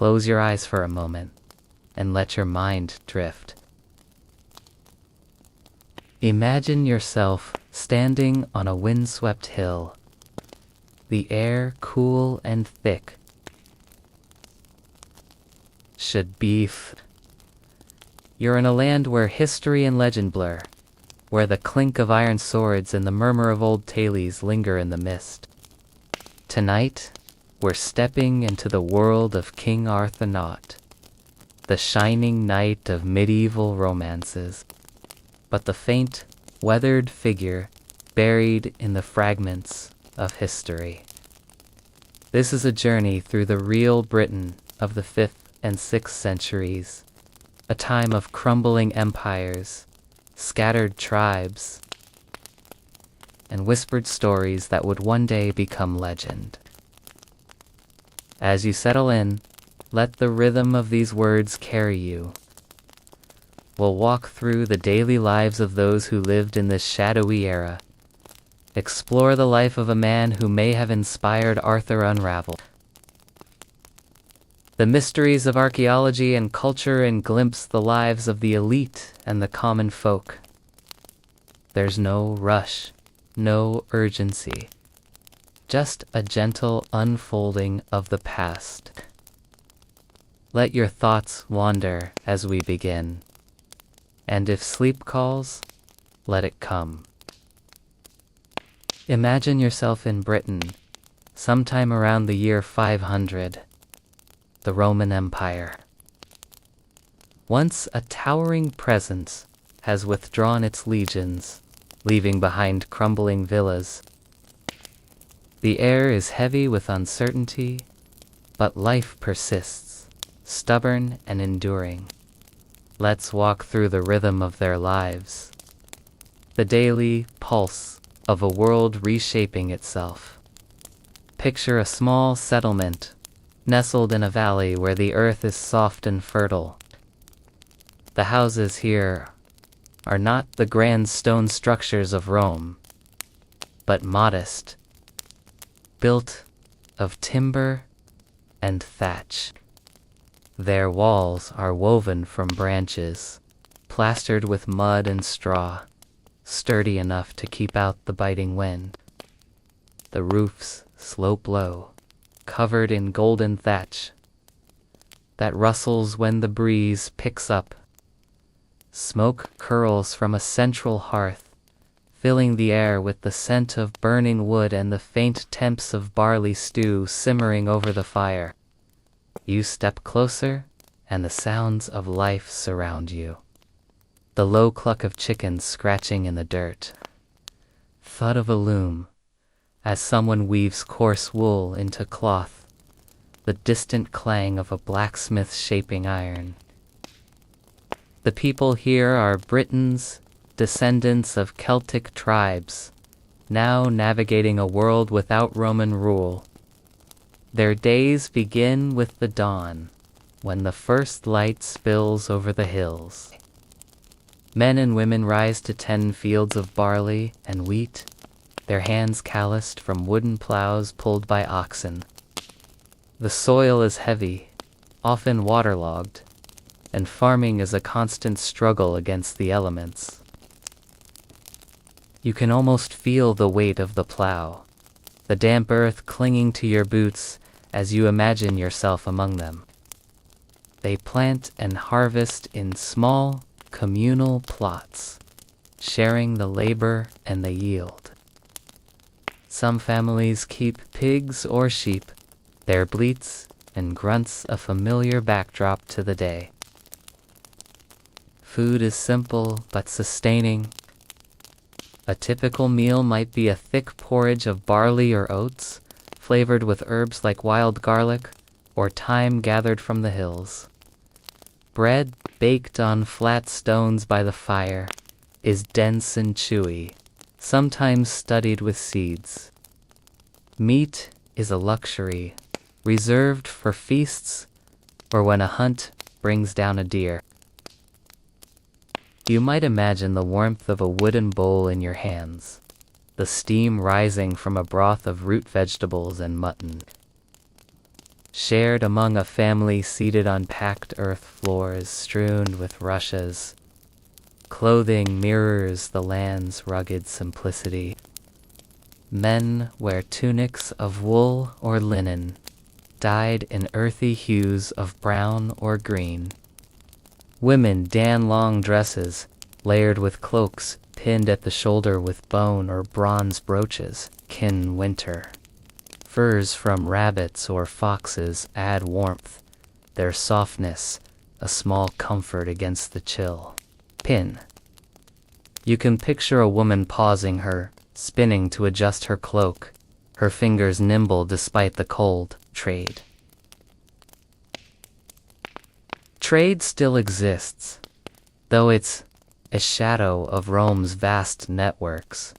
close your eyes for a moment and let your mind drift. Imagine yourself standing on a windswept hill, the air cool and thick. Should beef. You're in a land where history and legend blur, where the clink of iron swords and the murmur of old tales linger in the mist. Tonight, we're stepping into the world of King Arthur, the shining knight of medieval romances, but the faint, weathered figure buried in the fragments of history. This is a journey through the real Britain of the 5th and 6th centuries, a time of crumbling empires, scattered tribes, and whispered stories that would one day become legend. As you settle in, let the rhythm of these words carry you. We'll walk through the daily lives of those who lived in this shadowy era, explore the life of a man who may have inspired Arthur Unraveled, the mysteries of archaeology and culture, and glimpse the lives of the elite and the common folk. There's no rush, no urgency, just a gentle unfolding of the past. Let your thoughts wander as we begin, and if sleep calls, let it come. Imagine yourself in Britain, sometime around the year 500. The Roman Empire. Once a towering presence has withdrawn its legions, leaving behind crumbling villas. The air is heavy with uncertainty, but life persists, stubborn and enduring. Let's walk through the rhythm of their lives, the daily pulse of a world reshaping itself. Picture a small settlement nestled in a valley where the earth is soft and fertile. The houses here are not the grand stone structures of Rome, but modest, built of timber and thatch. Their walls are woven from branches, plastered with mud and straw, sturdy enough to keep out the biting wind. The roofs slope low, covered in golden thatch that rustles when the breeze picks up. Smoke curls from a central hearth, filling the air with the scent of burning wood and the faint temps of barley stew simmering over the fire. You step closer, and the sounds of life surround you. The low cluck of chickens scratching in the dirt, thud of a loom as someone weaves coarse wool into cloth, the distant clang of a blacksmith shaping iron. The people here are Britons, descendants of Celtic tribes, now navigating a world without Roman rule. Their days begin with the dawn, when the first light spills over the hills. Men and women rise to tend fields of barley and wheat, their hands calloused from wooden plows pulled by oxen. The soil is heavy, often waterlogged, and farming is a constant struggle against the elements. You can almost feel the weight of the plow, the damp earth clinging to your boots as you imagine yourself among them. They plant and harvest in small, communal plots, sharing the labor and the yield. Some families keep pigs or sheep, their bleats and grunts a familiar backdrop to the day. Food is simple but sustaining. A typical meal might be a thick porridge of barley or oats, flavored with herbs like wild garlic or thyme gathered from the hills. Bread baked on flat stones by the fire is dense and chewy, sometimes studded with seeds. Meat is a luxury, reserved for feasts or when a hunt brings down a deer. You might imagine the warmth of a wooden bowl in your hands, the steam rising from a broth of root vegetables and mutton. shared among a family seated on packed earth floors strewn with rushes. Clothing mirrors the land's rugged simplicity. Men wear tunics of wool or linen, dyed in earthy hues of brown or green. Women don long dresses, layered with cloaks pinned at the shoulder with bone or bronze brooches, kin winter. Furs from rabbits or foxes add warmth, their softness a small comfort against the chill. Pin. You can picture a woman pausing her, spinning to adjust her cloak, her fingers nimble despite the cold. Trade. Trade still exists, though it's a shadow of Rome's vast networks.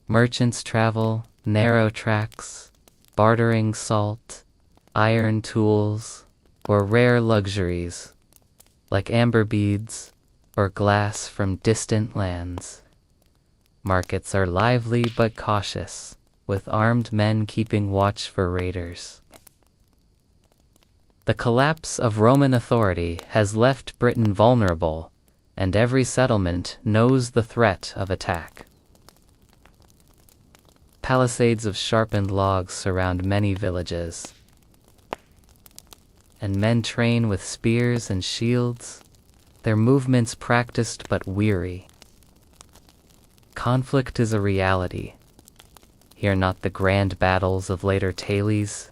Merchants travel narrow tracks, bartering salt, iron tools, or rare luxuries, like amber beads or glass from distant lands. Markets are lively but cautious, with armed men keeping watch for raiders. The collapse of Roman authority has left Britain vulnerable, and every settlement knows the threat of attack. Palisades of sharpened logs surround many villages, and men train with spears and shields, their movements practiced but weary. Conflict is a reality. Hear not the grand battles of later tales.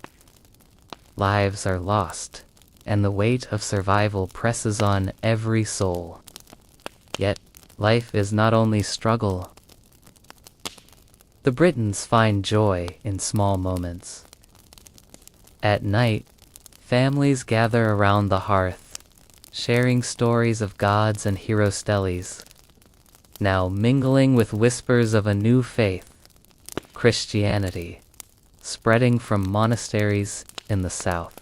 Lives are lost, and the weight of survival presses on every soul. Yet, life is not only struggle. The Britons find joy in small moments. At night, families gather around the hearth, sharing stories of gods and hero steles, now mingling with whispers of a new faith, Christianity, spreading from monasteries in the south.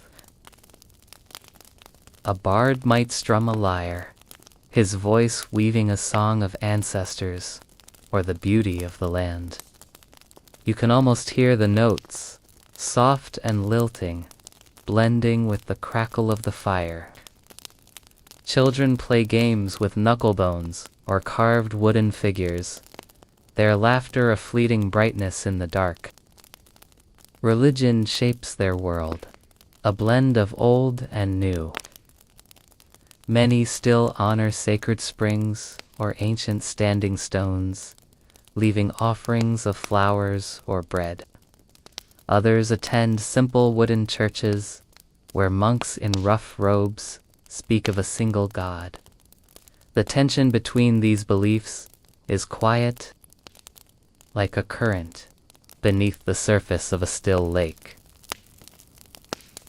A bard might strum a lyre, his voice weaving a song of ancestors or the beauty of the land. You can almost hear the notes, soft and lilting, blending with the crackle of the fire. Children play games with knuckle bones or carved wooden figures, their laughter a fleeting brightness in the dark. Religion shapes their world, a blend of old and new. Many still honor sacred springs or ancient standing stones, leaving offerings of flowers or bread. Others attend simple wooden churches, where monks in rough robes speak of a single God. The tension between these beliefs is quiet, like a current beneath the surface of a still lake.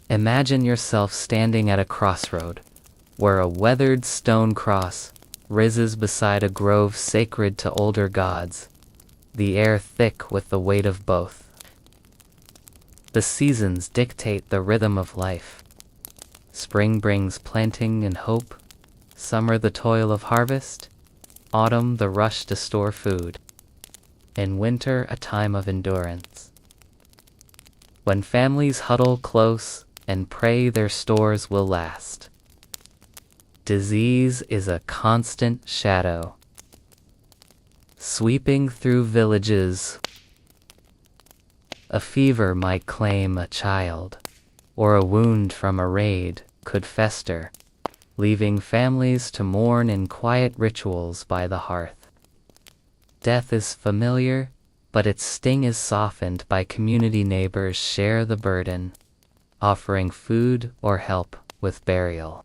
Imagine yourself standing at a crossroad, where a weathered stone cross rises beside a grove sacred to older gods, the air thick with the weight of both. The seasons dictate the rhythm of life. Spring brings planting and hope, summer the toil of harvest, autumn the rush to store food, and winter a time of endurance. When families huddle close and pray their stores will last. Disease is a constant shadow, sweeping through villages. A fever might claim a child, or a wound from a raid could fester, leaving families to mourn in quiet rituals by the hearth. Death is familiar, but its sting is softened by community neighbors share the burden, offering food or help with burial.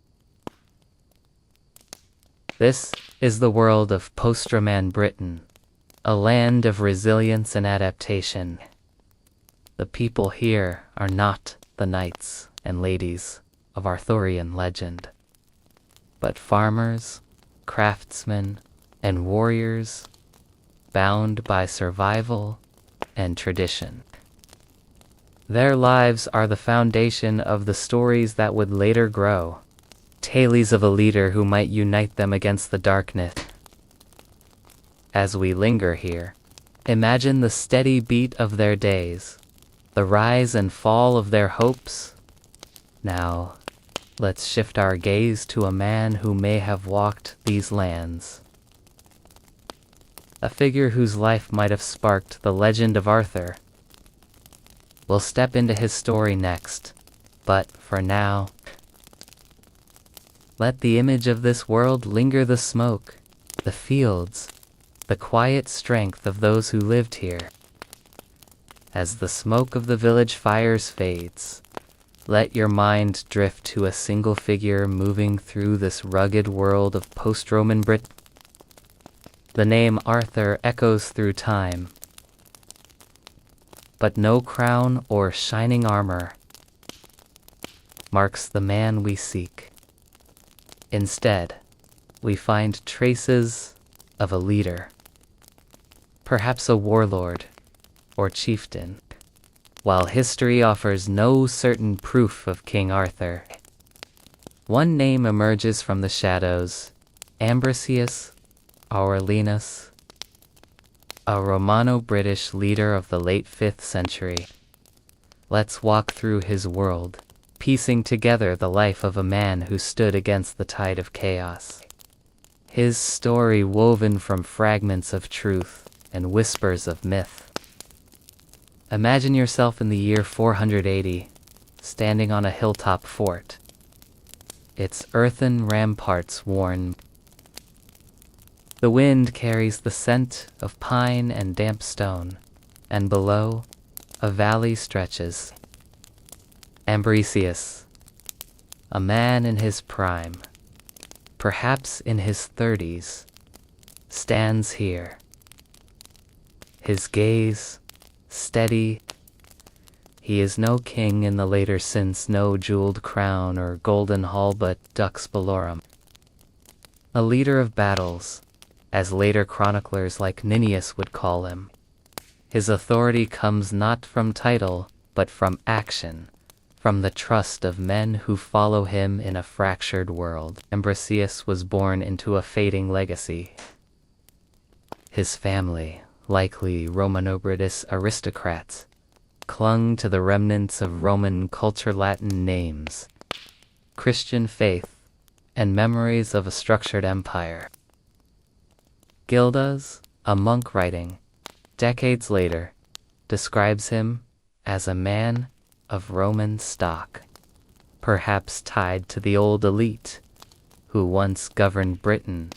This is the world of post-Roman Britain, a land of resilience and adaptation. The people here are not the knights and ladies of Arthurian legend, but farmers, craftsmen, and warriors bound by survival and tradition. Their lives are the foundation of the stories that would later grow, tales of a leader who might unite them against the darkness. As we linger here, imagine the steady beat of their days, the rise and fall of their hopes, Now, let's shift our gaze to a man who may have walked these lands. A figure whose life might have sparked the legend of Arthur. We'll step into his story next, but for now, let the image of this world linger: the smoke, the fields, the quiet strength of those who lived here. As the smoke of the village fires fades, let your mind drift to a single figure moving through this rugged world of post-Roman Britain. The name Arthur echoes through time, but no crown or shining armor marks the man we seek. Instead, we find traces of a leader, perhaps a warlord or chieftain. While history offers no certain proof of King Arthur, one name emerges from the shadows: Ambrosius Aurelianus, a Romano-British leader of the late 5th century. Let's walk through his world, piecing together the life of a man who stood against the tide of chaos. His story woven from fragments of truth and whispers of myth. Imagine yourself in the year 480, standing on a hilltop fort, its earthen ramparts worn. The wind carries the scent of pine and damp stone, and below, a valley stretches. Ambrosius, a man in his prime, perhaps in his 30s, stands here. His gaze steady. He is no king in the later sense, no jeweled crown or golden hall, but dux bellorum. A leader of battles, as later chroniclers like Ninnius would call him. His authority comes not from title, but from action, from the trust of men who follow him in a fractured world. Ambrosius was born into a fading legacy. His family, likely Romano-British aristocrats, clung to the remnants of Roman culture: Latin names, Christian faith, and memories of a structured empire. Gildas, a monk writing, decades later, describes him as a man of Roman stock, perhaps tied to the old elite who once governed Britain.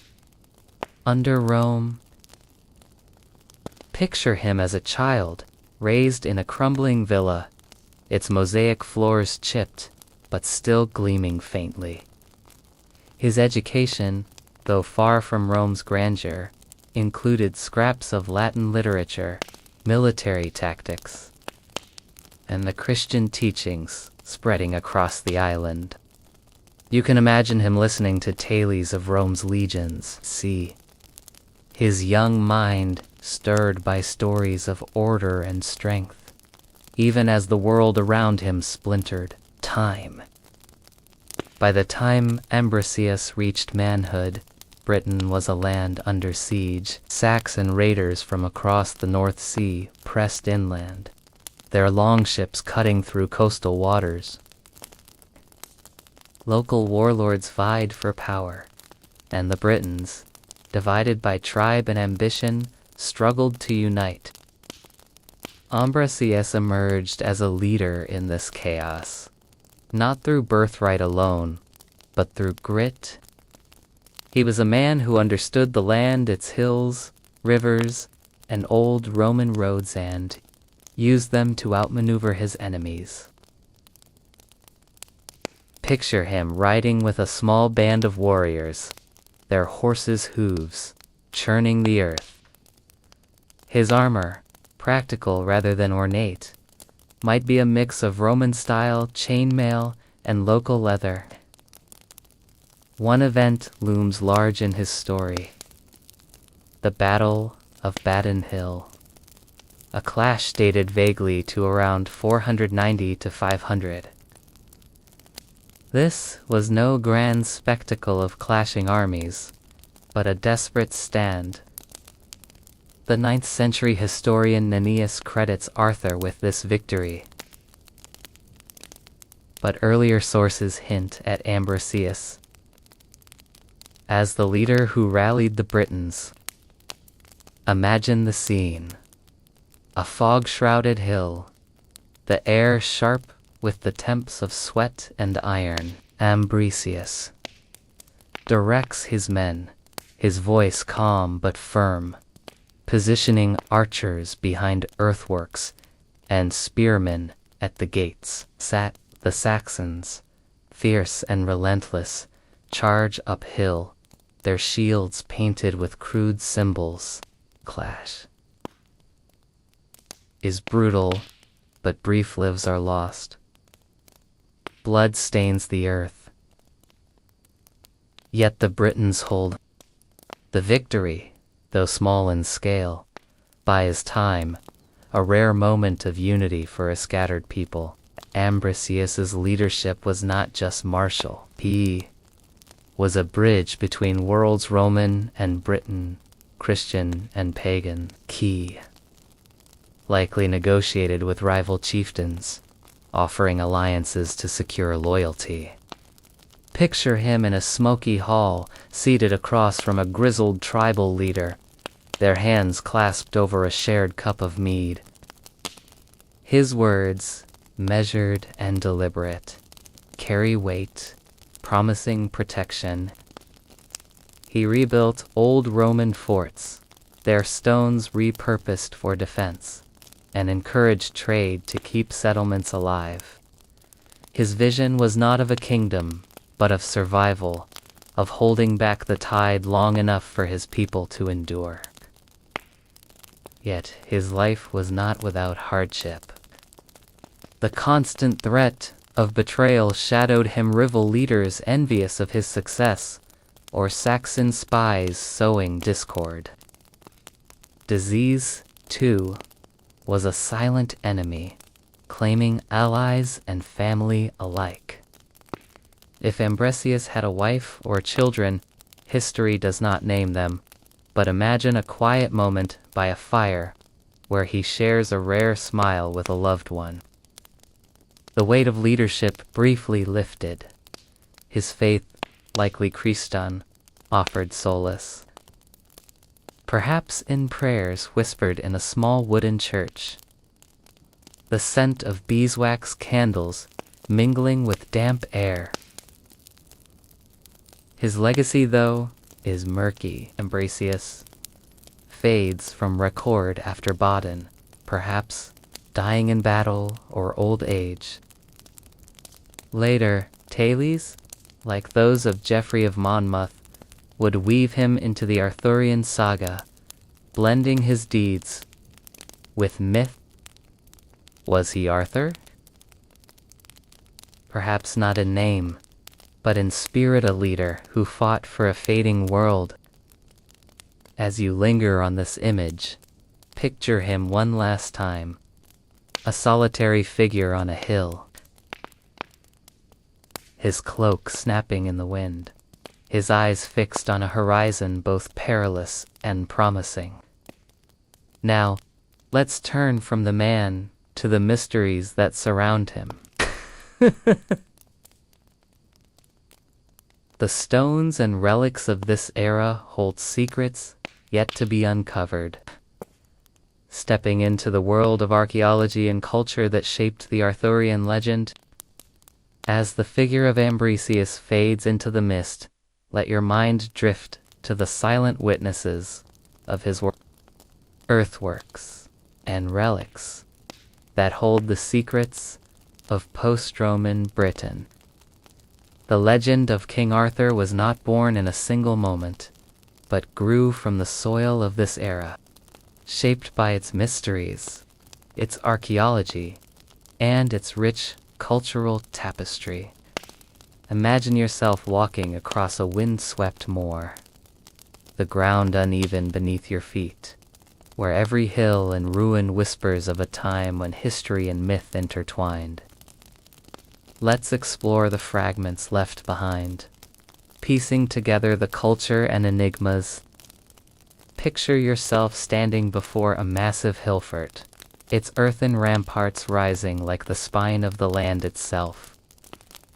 Under Rome, picture him as a child, raised in a crumbling villa, its mosaic floors chipped, but still gleaming faintly. His education, though far from Rome's grandeur, included scraps of Latin literature, military tactics, and the Christian teachings spreading across the island. You can imagine him listening to tales of Rome's legions, his young mind stirred by stories of order and strength, even as the world around him splintered. Time. By the time Ambrosius reached manhood, Britain was a land under siege. Saxon raiders from across the North Sea pressed inland, their longships cutting through coastal waters. Local warlords vied for power, and the Britons, divided by tribe and ambition, struggled to unite. Ambrosius emerged as a leader in this chaos, not through birthright alone, but through grit. He was a man who understood the land, its hills, rivers, and old Roman roads, and used them to outmaneuver his enemies. Picture him riding with a small band of warriors, their horses' hooves churning the earth. His armor, practical rather than ornate, might be a mix of Roman-style chainmail and local leather. One event looms large in his story: the Battle of Badon Hill, a clash dated vaguely to around 490 to 500. This was no grand spectacle of clashing armies, but a desperate stand. The 9th century historian Ninnius credits Arthur with this victory. but earlier sources hint at Ambrosius as the leader who rallied the Britons. Imagine the scene. A fog-shrouded hill, the air sharp with the temps of sweat and iron. Ambrosius directs his men, his voice calm but firm, positioning archers behind earthworks and spearmen at the gates. The Saxons, fierce and relentless, charge uphill, their shields painted with crude symbols. Clash is brutal, but brief lives are lost. Blood stains the earth. Yet the Britons hold the victory, though small in scale, buys time, a rare moment of unity for a scattered people. Ambrosius's leadership was not just martial. He was a bridge between worlds Roman and Britain, Christian and pagan. He likely negotiated with rival chieftains, offering alliances to secure loyalty. Picture him in a smoky hall, seated across from a grizzled tribal leader, their hands clasped over a shared cup of mead. His words, measured and deliberate, carry weight, promising protection. He rebuilt old Roman forts, their stones repurposed for defense, and encouraged trade to keep settlements alive. His vision was not of a kingdom, but of survival, of holding back the tide long enough for his people to endure. Yet his life was not without hardship. The constant threat of betrayal shadowed him. Rival leaders envious of his success, or Saxon spies sowing discord. Disease, too, was a silent enemy, claiming allies and family alike. If Ambrosius had a wife or children, history does not name them, but imagine a quiet moment by a fire where he shares a rare smile with a loved one. The weight of leadership briefly lifted. His faith, likely Christian, offered solace. Perhaps in prayers whispered in a small wooden church. The scent of beeswax candles mingling with damp air. His legacy, though, is murky. Ambrosius fades from record after Baden, perhaps dying in battle or old age. Later, tales, like those of Geoffrey of Monmouth, would weave him into the Arthurian saga, blending his deeds with myth. Was he Arthur? Perhaps not in name, but in spirit a leader who fought for a fading world. As you linger on this image, picture him one last time, a solitary figure on a hill, his cloak snapping in the wind, his eyes fixed on a horizon both perilous and promising. Now, let's turn from the man to the mysteries that surround him. The stones and relics of this era hold secrets yet to be uncovered. Stepping into the world of archaeology and culture that shaped the Arthurian legend, as the figure of Ambrosius fades into the mist, let your mind drift to the silent witnesses of his work. Earthworks and relics that hold the secrets of post-Roman Britain. The legend of King Arthur was not born in a single moment, but grew from the soil of this era, shaped by its mysteries, its archaeology, and its rich cultural tapestry. Imagine yourself walking across a wind-swept moor, the ground uneven beneath your feet, where every hill and ruin whispers of a time when history and myth intertwined. Let's explore the fragments left behind, piecing together the culture and enigmas. Picture yourself standing before a massive hill fort, its earthen ramparts rising like the spine of the land itself.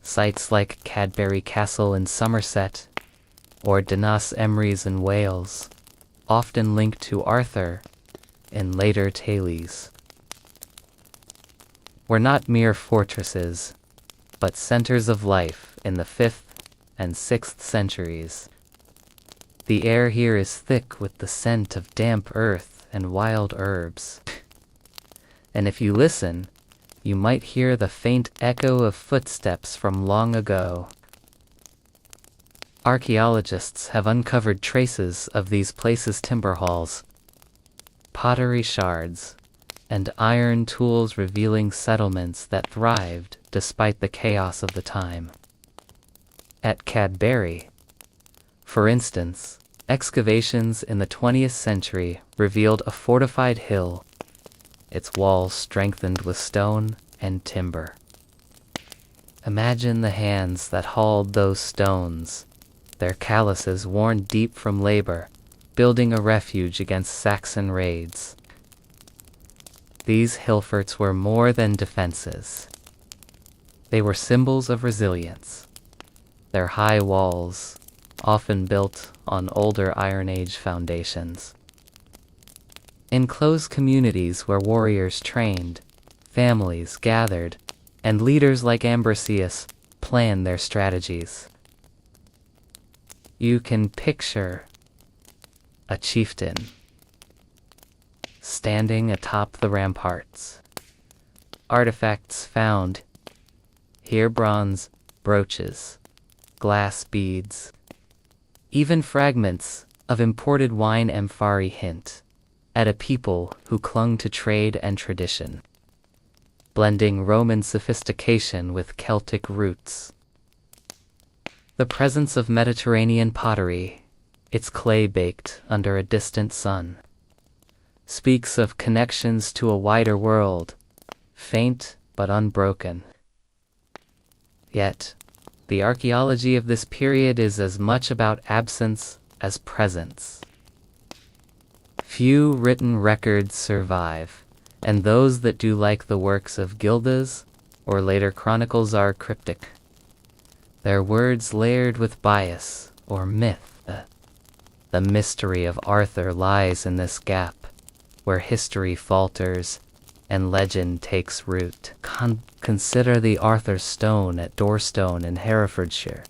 Sites like Cadbury Castle in Somerset or Dinas Emrys in Wales, often linked to Arthur in later tales, were not mere fortresses, but centers of life in the 5th and 6th centuries. The air here is thick with the scent of damp earth and wild herbs. And if you listen, you might hear the faint echo of footsteps from long ago. Archaeologists have uncovered traces of these places' timber halls, pottery shards, and iron tools revealing settlements that thrived despite the chaos of the time. At Cadbury, for instance, excavations in the 20th century revealed a fortified hill, its walls strengthened with stone and timber. Imagine the hands that hauled those stones, their calluses worn deep from labor, building a refuge against Saxon raids. These hill forts were more than defenses. They were symbols of resilience. Their high walls, often built on older Iron Age foundations, enclosed communities where warriors trained, families gathered, and leaders like Ambrosius planned their strategies. You can picture a chieftain standing atop the ramparts. Artifacts found here: bronze brooches, glass beads, even fragments of imported wine amphari hint at a people who clung to trade and tradition, blending Roman sophistication with Celtic roots. The presence of Mediterranean pottery, its clay baked under a distant sun, speaks of connections to a wider world, faint but unbroken. Yet, the archaeology of this period is as much about absence as presence. Few written records survive, and those that do, like the works of Gildas or later chronicles, are cryptic. Their words layered with bias or myth. The mystery of Arthur lies in this gap, where history falters and legend takes root. Consider the Arthur Stone at Dorstone in Herefordshire,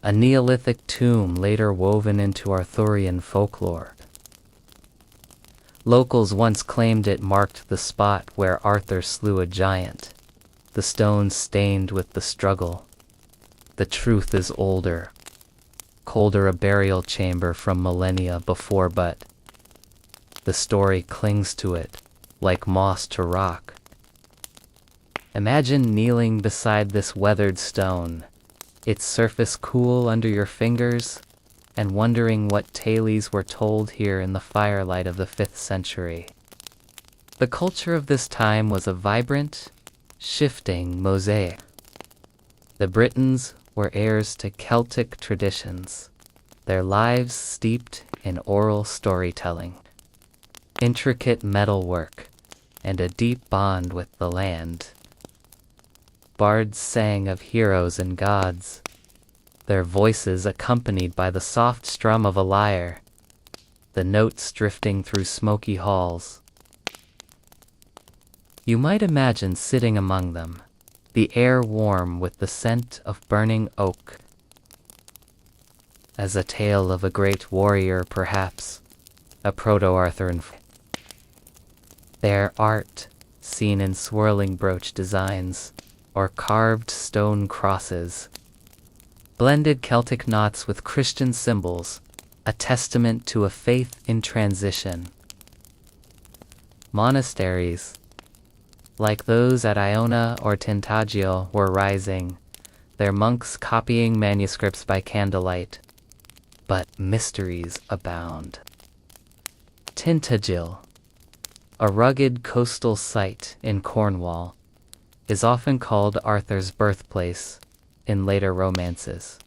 a Neolithic tomb later woven into Arthurian folklore. Locals once claimed it marked the spot where Arthur slew a giant, the stone stained with the struggle. The truth is older, colder, a burial chamber from millennia before, but the story clings to it like moss to rock. Imagine kneeling beside this weathered stone, its surface cool under your fingers, and wondering what tales were told here in the firelight of the 5th century. The culture of this time was a vibrant, shifting mosaic. The Britons were heirs to Celtic traditions, their lives steeped in oral storytelling, intricate metalwork, and a deep bond with the land. Bards sang of heroes and gods, their voices accompanied by the soft strum of a lyre, the notes drifting through smoky halls. You might imagine sitting among them, the air warm with the scent of burning oak. As a tale of a great warrior, perhaps, a proto-Arthurian. Their art, seen in swirling brooch designs or carved stone crosses, blended Celtic knots with Christian symbols, a testament to a faith in transition. Monasteries, like those at Iona or Tintagel, were rising, their monks copying manuscripts by candlelight. But mysteries abound. Tintagel, a rugged coastal site in Cornwall, is often called Arthur's birthplace in later romances.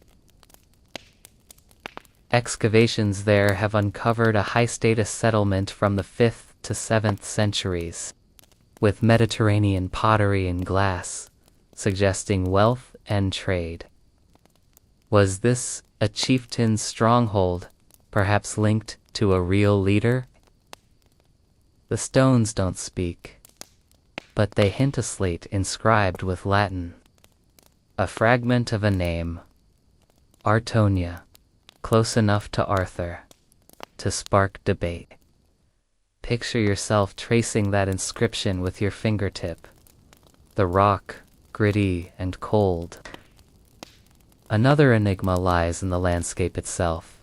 Excavations there have uncovered a high-status settlement from the 5th to 7th centuries, with Mediterranean pottery and glass, suggesting wealth and trade. Was this a chieftain's stronghold, perhaps linked to a real leader? The stones don't speak, but they hint a slate inscribed with Latin. A fragment of a name, Artonia, close enough to Arthur to spark debate. Picture yourself tracing that inscription with your fingertip. The rock, gritty and cold. Another enigma lies in the landscape itself.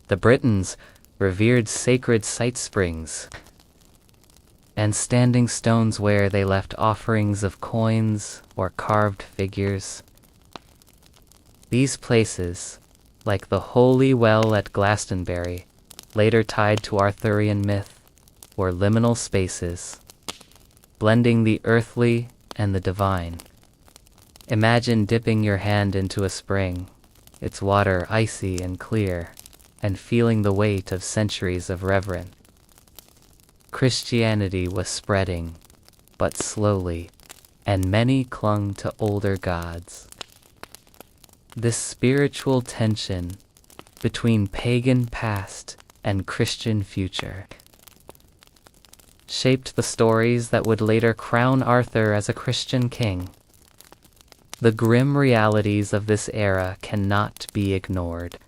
The Britons revered sacred site springs and standing stones where they left offerings of coins or carved figures. These places, like the Holy Well at Glastonbury, later tied to Arthurian myth, were liminal spaces, blending the earthly and the divine. Imagine dipping your hand into a spring, its water icy and clear, and feeling the weight of centuries of reverence. Christianity was spreading, but slowly, and many clung to older gods. This spiritual tension between pagan past and Christian future shaped the stories that would later crown Arthur as a Christian king. The grim realities of this era cannot be ignored.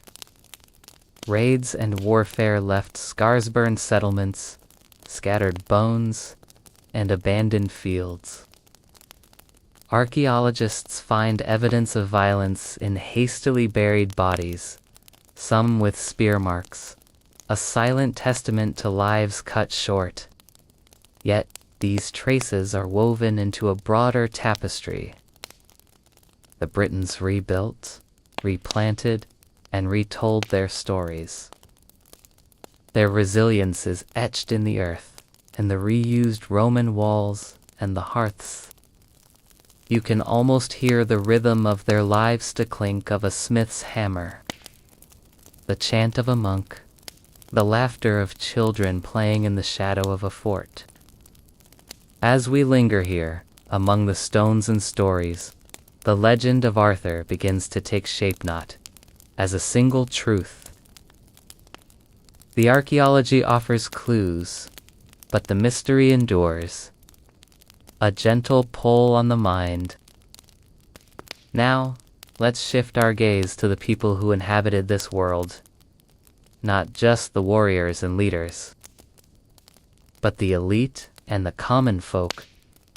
Raids and warfare left scars-burned settlements, scattered bones, and abandoned fields. Archaeologists find evidence of violence in hastily buried bodies, some with spear marks, a silent testament to lives cut short. Yet these traces are woven into a broader tapestry. The Britons rebuilt, replanted, and retold their stories. Their resilience is etched in the earth, in the reused Roman walls and the hearths. You can almost hear the rhythm of their lives to clink of a smith's hammer, the chant of a monk, the laughter of children playing in the shadow of a fort. As we linger here, among the stones and stories, the legend of Arthur begins to take shape not as a single truth. The archaeology offers clues, but the mystery endures, a gentle pull on the mind. Now, let's shift our gaze to the people who inhabited this world, not just the warriors and leaders, but the elite and the common folk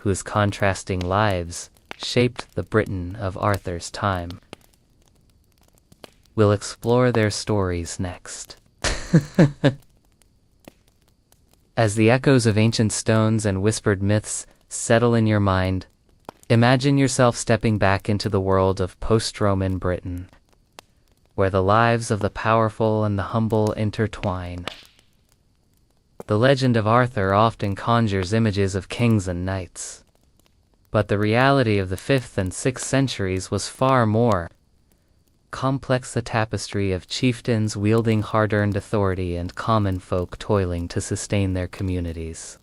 whose contrasting lives shaped the Britain of Arthur's time. We'll explore their stories next. As the echoes of ancient stones and whispered myths settle in your mind, imagine yourself stepping back into the world of post-Roman Britain, where the lives of the powerful and the humble intertwine. The legend of Arthur often conjures images of kings and knights, but the reality of the 5th and 6th centuries was far more complex, a tapestry of chieftains wielding hard-earned authority and common folk toiling to sustain their communities.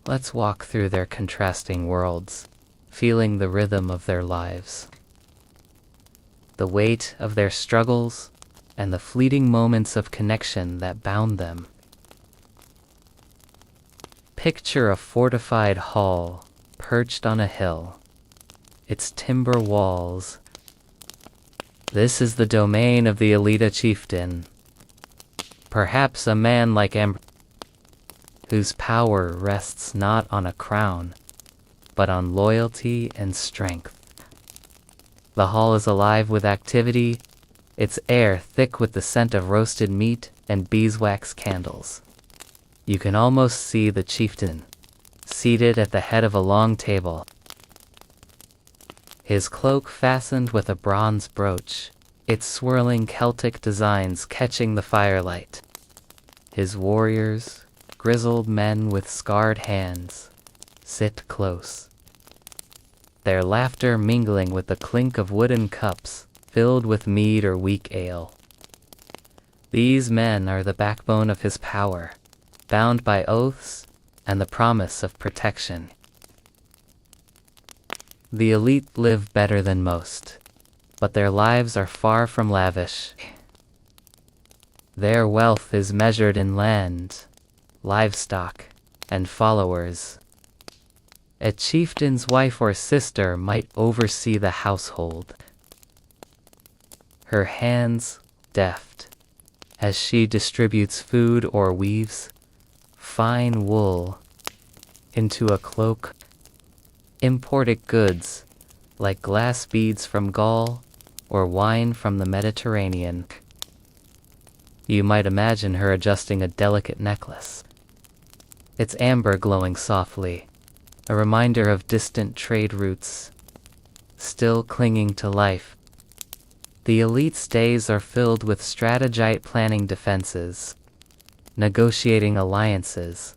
Let's walk through their contrasting worlds, feeling the rhythm of their lives, the weight of their struggles, and the fleeting moments of connection that bound them. Picture a fortified hall perched on a hill, its timber walls. This is the domain of the elite chieftain, perhaps a man like Embark, whose power rests not on a crown, but on loyalty and strength. The hall is alive with activity, its air thick with the scent of roasted meat and beeswax candles. You can almost see the chieftain, seated at the head of a long table, his cloak fastened with a bronze brooch, its swirling Celtic designs catching the firelight. His warriors, grizzled men with scarred hands, sit close, their laughter mingling with the clink of wooden cups filled with mead or weak ale. These men are the backbone of his power, bound by oaths and the promise of protection. The elite live better than most, but their lives are far from lavish. Their wealth is measured in land, livestock, and followers. A chieftain's wife or sister might oversee the household, her hands deft, as she distributes food or weaves fine wool into a cloak. Imported goods, like glass beads from Gaul or wine from the Mediterranean. You might imagine her adjusting a delicate necklace, its amber glowing softly, a reminder of distant trade routes, still clinging to life. The elite's days are filled with strategite planning defenses, negotiating alliances,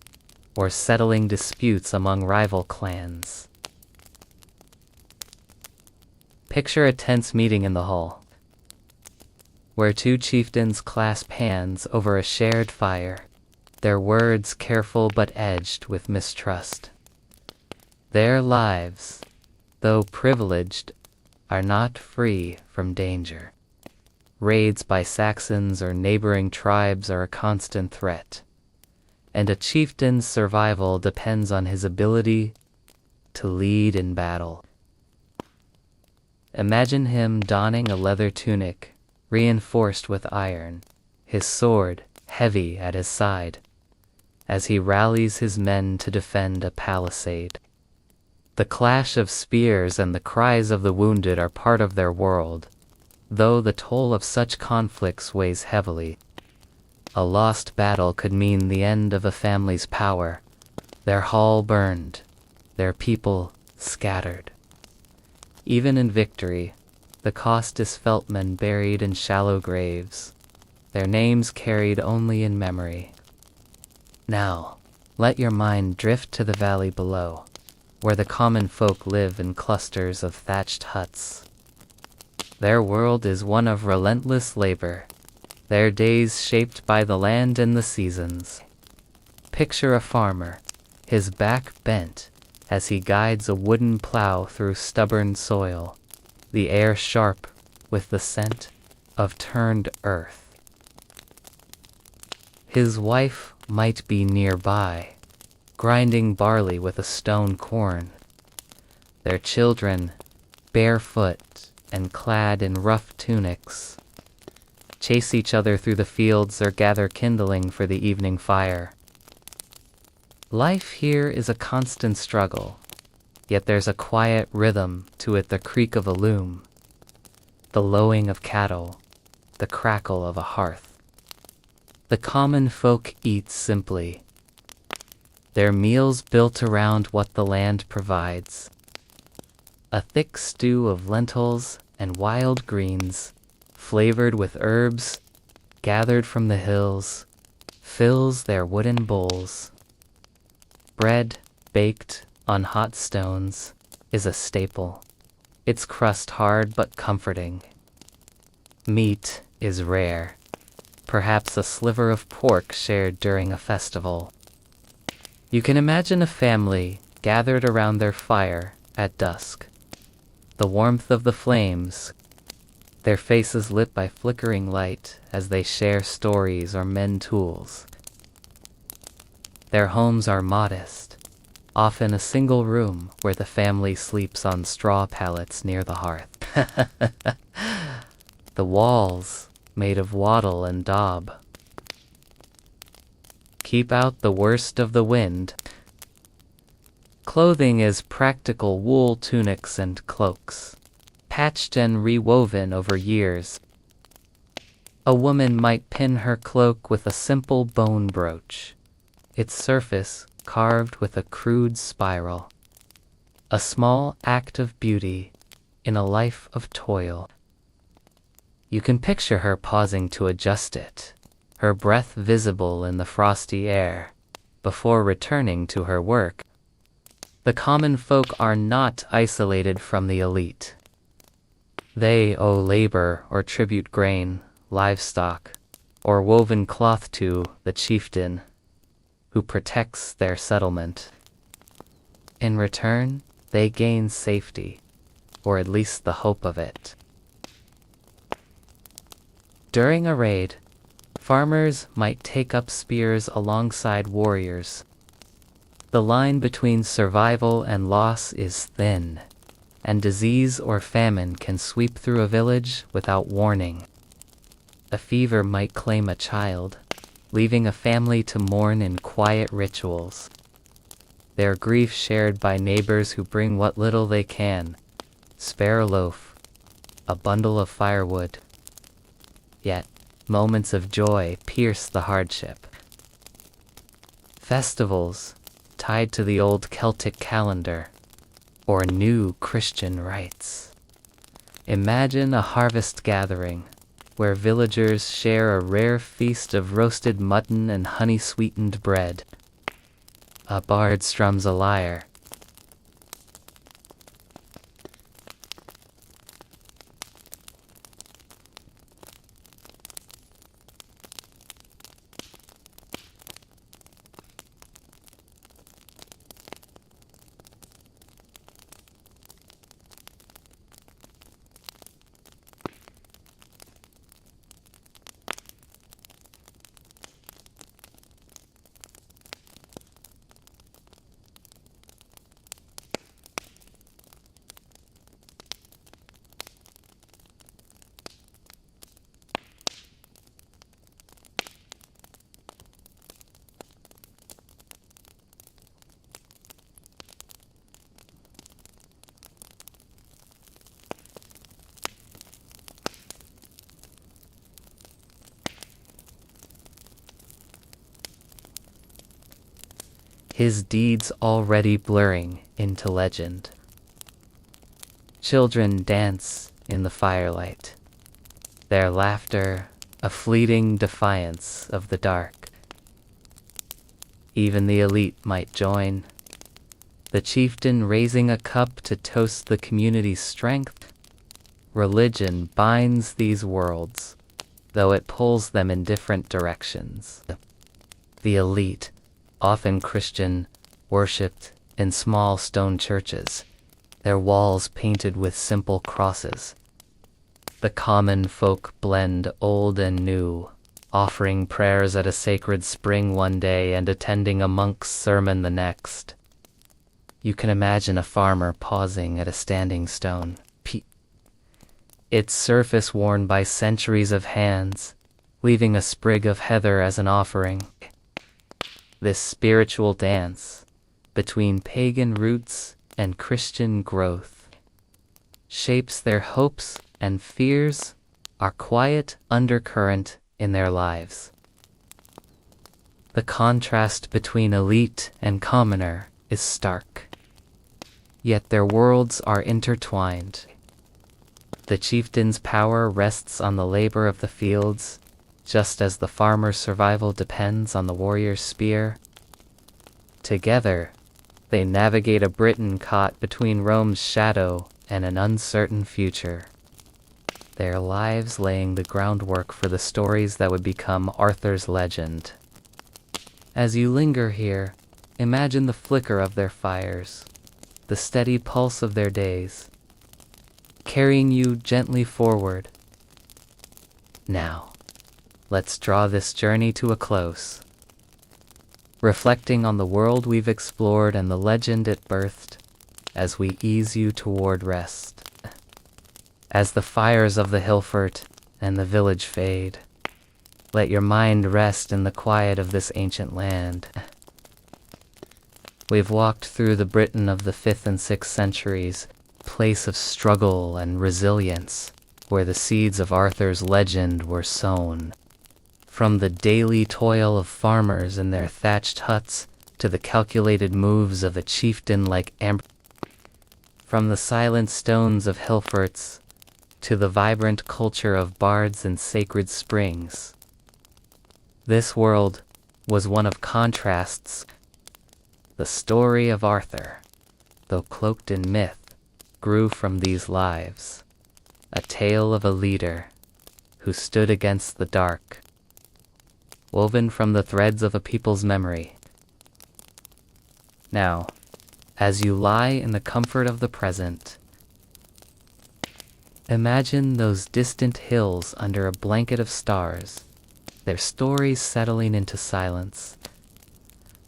or settling disputes among rival clans. Picture a tense meeting in the hall, where two chieftains clasp hands over a shared fire, their words careful but edged with mistrust. Their lives, though privileged, are not free from danger. Raids by Saxons or neighboring tribes are a constant threat, and a chieftain's survival depends on his ability to lead in battle. Imagine him donning a leather tunic, reinforced with iron, his sword heavy at his side, as he rallies his men to defend a palisade. The clash of spears and the cries of the wounded are part of their world, though the toll of such conflicts weighs heavily. A lost battle could mean the end of a family's power, their hall burned, their people scattered. Even in victory, the cost is felt, men buried in shallow graves, their names carried only in memory. Now, let your mind drift to the valley below, where the common folk live in clusters of thatched huts. Their world is one of relentless labor, their days shaped by the land and the seasons. Picture a farmer, his back bent, as he guides a wooden plow through stubborn soil, the air sharp with the scent of turned earth. His wife might be nearby, grinding barley with a stone corn. Their children, barefoot and clad in rough tunics, chase each other through the fields or gather kindling for the evening fire. Life here is a constant struggle, yet there's a quiet rhythm to it, the creak of a loom, the lowing of cattle, the crackle of a hearth. The common folk eat simply, their meals built around what the land provides. A thick stew of lentils and wild greens, flavored with herbs gathered from the hills, fills their wooden bowls. Bread, baked on hot stones, is a staple, its crust hard but comforting. Meat is rare, perhaps a sliver of pork shared during a festival. You can imagine a family gathered around their fire at dusk, the warmth of the flames, their faces lit by flickering light as they share stories or mend tools. Their homes are modest, often a single room where the family sleeps on straw pallets near the hearth. The walls, made of wattle and daub, keep out the worst of the wind. Clothing is practical wool tunics and cloaks, patched and rewoven over years. A woman might pin her cloak with a simple bone brooch, its surface carved with a crude spiral. A small act of beauty in a life of toil. You can picture her pausing to adjust it, her breath visible in the frosty air, before returning to her work. The common folk are not isolated from the elite. They owe labor or tribute grain, livestock, or woven cloth to the chieftain, who protects their settlement. In return, they gain safety, or at least the hope of it. During a raid, farmers might take up spears alongside warriors. The line between survival and loss is thin, and disease or famine can sweep through a village without warning. A fever might claim a child, leaving a family to mourn in quiet rituals. Their grief shared by neighbors who bring what little they can, spare a loaf, a bundle of firewood. Yet, moments of joy pierce the hardship. Festivals, tied to the old Celtic calendar, or new Christian rites. Imagine a harvest gathering, where villagers share a rare feast of roasted mutton and honey-sweetened bread. A bard strums a lyre. His deeds already blurring into legend. Children dance in the firelight, their laughter a fleeting defiance of the dark. Even the elite might join, the chieftain raising a cup to toast the community's strength. Religion binds these worlds, though it pulls them in different directions. The elite, often Christian, worshipped in small stone churches, their walls painted with simple crosses. The common folk blend old and new, offering prayers at a sacred spring one day and attending a monk's sermon the next. You can imagine a farmer pausing at a standing stone, its surface worn by centuries of hands, leaving a sprig of heather as an offering. This spiritual dance between pagan roots and Christian growth shapes their hopes and fears, our quiet undercurrent in their lives. The contrast between elite and commoner is stark, yet their worlds are intertwined. The chieftain's power rests on the labor of the fields, just as the farmer's survival depends on the warrior's spear. Together, they navigate a Britain caught between Rome's shadow and an uncertain future, their lives laying the groundwork for the stories that would become Arthur's legend. As you linger here, imagine the flicker of their fires, the steady pulse of their days, carrying you gently forward. Now, let's draw this journey to a close, reflecting on the world we've explored and the legend it birthed as we ease you toward rest. As the fires of the hillfort and the village fade, let your mind rest in the quiet of this ancient land. We've walked through the Britain of the 5th and 6th centuries, place of struggle and resilience, where the seeds of Arthur's legend were sown. From the daily toil of farmers in their thatched huts to the calculated moves of a chieftain like Embark. From the silent stones of hillforts to the vibrant culture of bards and sacred springs. This world was one of contrasts. The story of Arthur, though cloaked in myth, grew from these lives, a tale of a leader who stood against the dark, woven from the threads of a people's memory. Now, as you lie in the comfort of the present, Imagine those distant hills under a blanket of stars, their stories settling into silence.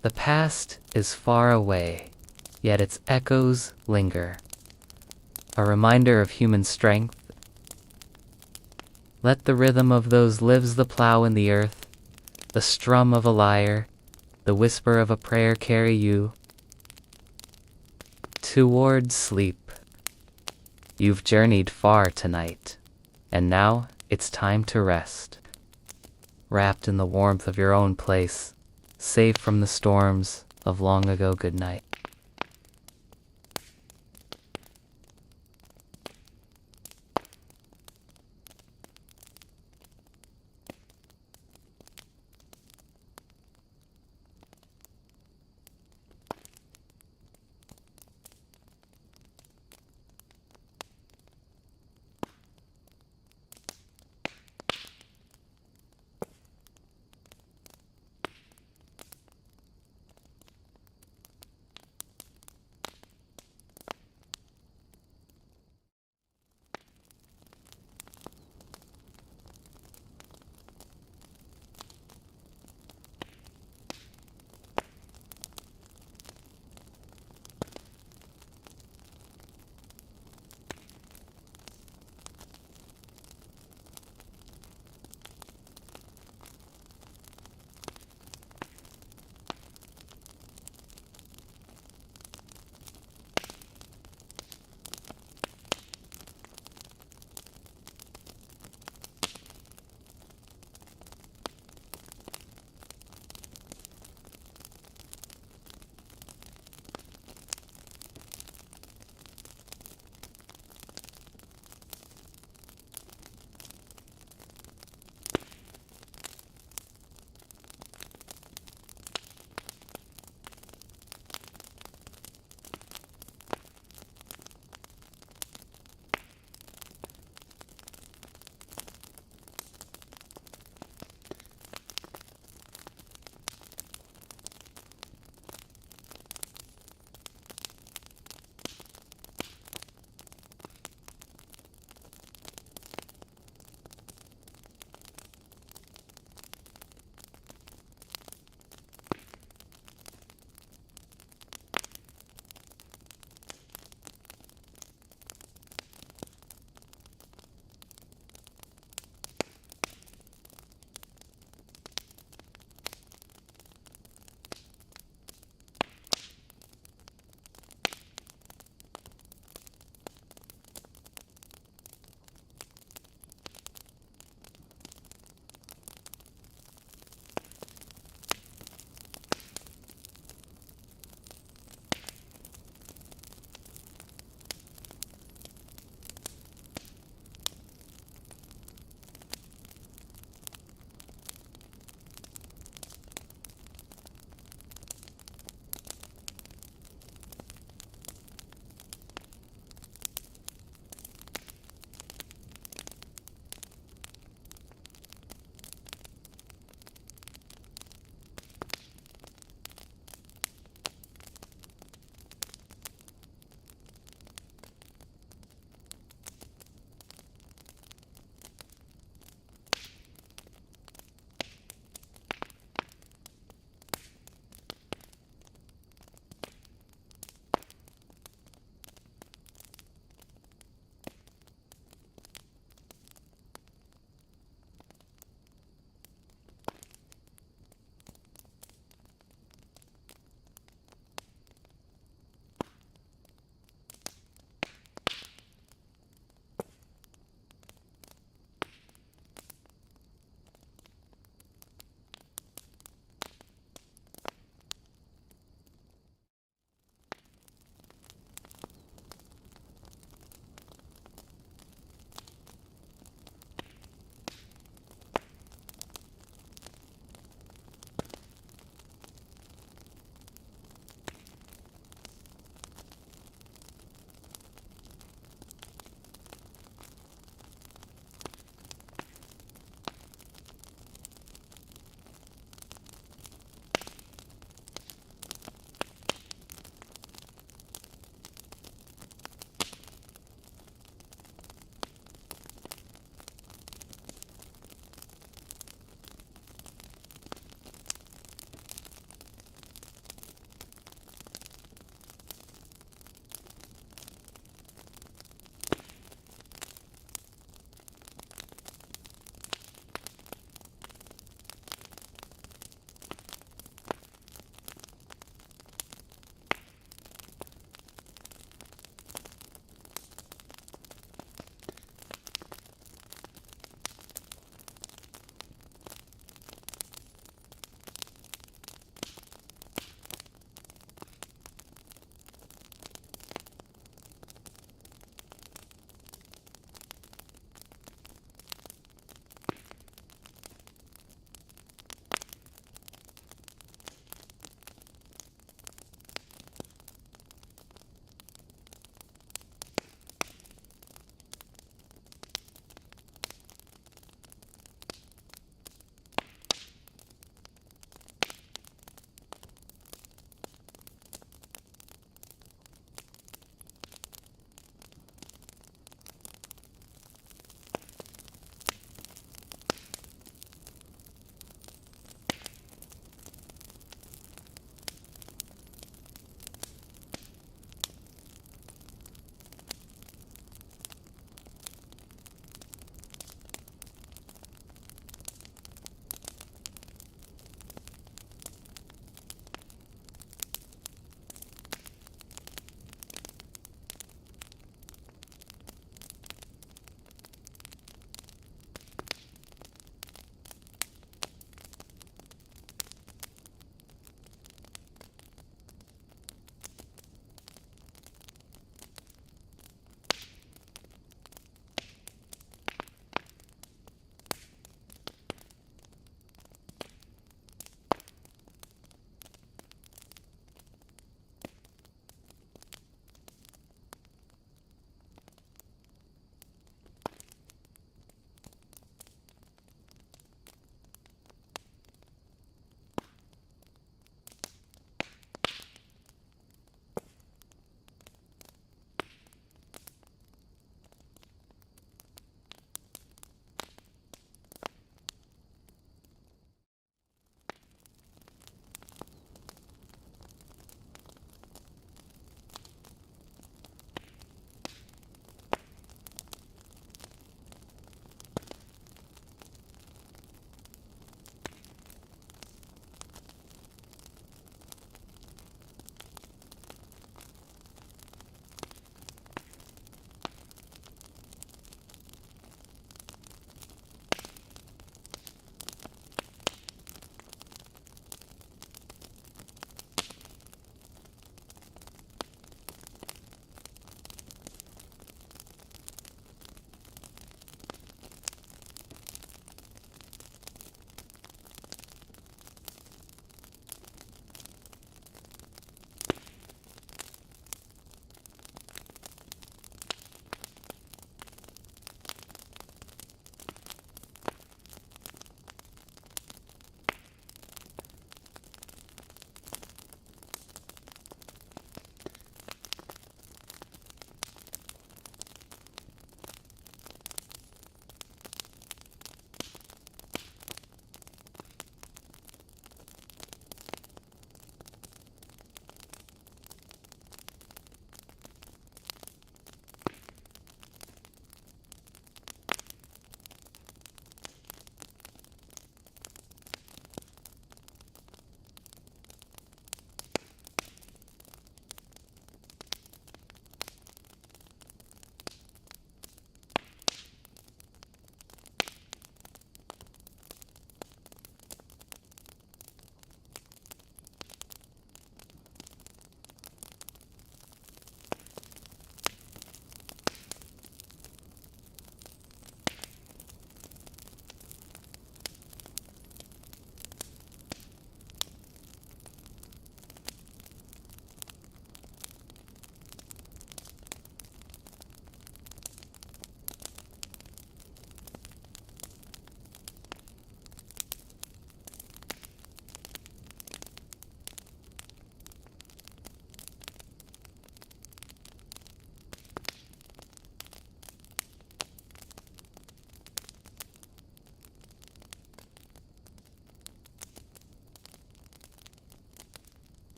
The past is far away, yet its echoes linger, a reminder of human strength. Let the rhythm of those lives the plow in the earth, the strum of a lyre, the whisper of a prayer carry you toward sleep. You've journeyed far tonight, and now it's time to rest. Wrapped in the warmth of your own place, safe from the storms of long ago good night.